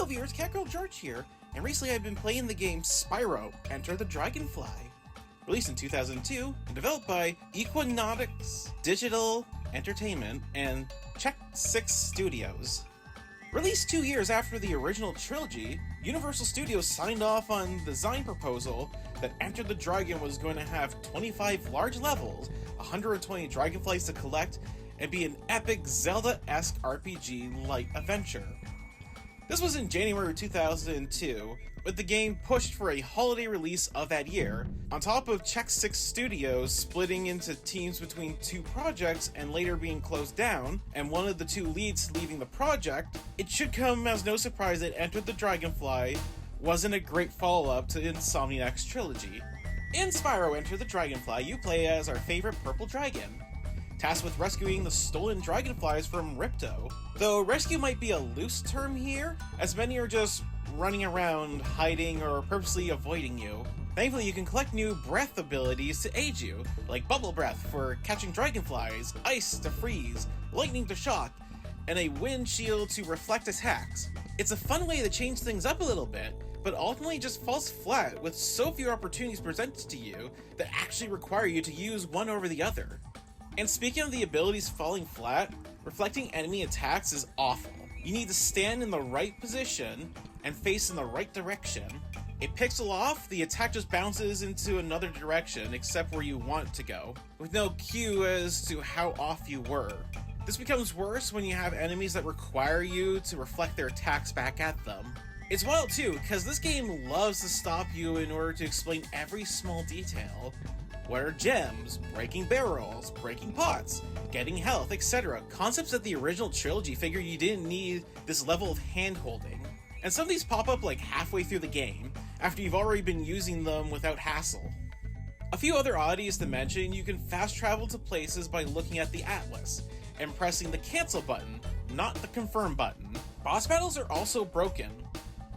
viewers, CatGirl George here, and recently I've been playing the game Spyro, Enter the Dragonfly. Released in 2002 and developed by Equinox Digital Entertainment and Check 6 Studios. Released 2 years after the original trilogy, Universal Studios signed off on the design proposal that Enter the Dragon was going to have 25 large levels, 120 dragonflies to collect, and be an epic Zelda-esque RPG-like adventure. This was in January 2002, with the game pushed for a holiday release of that year. On top of Check 6 Studios splitting into teams between two projects and later being closed down, and one of the two leads leaving the project, it should come as no surprise that Enter the Dragonfly wasn't a great follow-up to Insomniac's trilogy. In Spyro Enter the Dragonfly, you play as our favorite purple dragon, tasked with rescuing the stolen dragonflies from Ripto. Though rescue might be a loose term here, as many are just running around, hiding, or purposely avoiding you. Thankfully, you can collect new breath abilities to aid you, like Bubble Breath for catching dragonflies, Ice to freeze, Lightning to shock, and a Wind Shield to reflect attacks. It's a fun way to change things up a little bit, but ultimately just falls flat with so few opportunities presented to you that actually require you to use one over the other. And speaking of the abilities falling flat, reflecting enemy attacks is awful. You need to stand in the right position and face in the right direction. A pixel off, the attack just bounces into another direction except where you want it to go, with no cue as to how off you were. This becomes worse when you have enemies that require you to reflect their attacks back at them. It's wild too, because this game loves to stop you in order to explain every small detail. What are gems, breaking barrels, breaking pots, getting health, etc. Concepts that the original trilogy figured you didn't need this level of hand-holding. And some of these pop up like halfway through the game, after you've already been using them without hassle. A few other oddities to mention: you can fast travel to places by looking at the atlas, and pressing the cancel button, not the confirm button. Boss battles are also broken.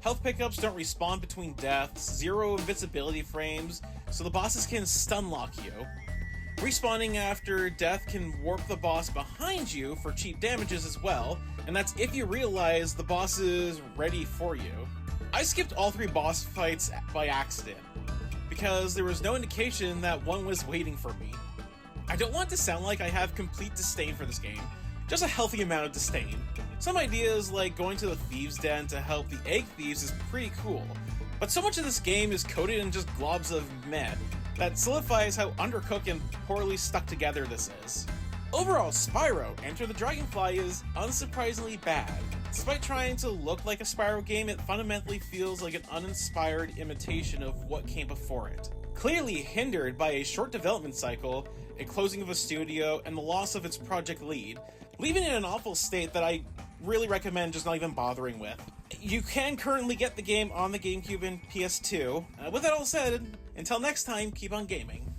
Health pickups don't respawn between deaths, 0 invincibility frames, so the bosses can stun lock you. Respawning after death can warp the boss behind you for cheap damages as well, and that's if you realize the boss is ready for you. I skipped all 3 boss fights by accident, because there was no indication that one was waiting for me. I don't want to sound like I have complete disdain for this game, just a healthy amount of disdain. Some ideas like going to the Thieves' Den to help the egg thieves is pretty cool, but so much of this game is coated in just globs of meh that solidifies how undercooked and poorly stuck together this is. Overall, Spyro Enter the Dragonfly is unsurprisingly bad. Despite trying to look like a Spyro game, it fundamentally feels like an uninspired imitation of what came before it. Clearly hindered by a short development cycle, a closing of a studio, and the loss of its project lead, leaving it in an awful state that I really recommend just not even bothering with. You can currently get the game on the GameCube and PS2. With that all said, until next time, keep on gaming.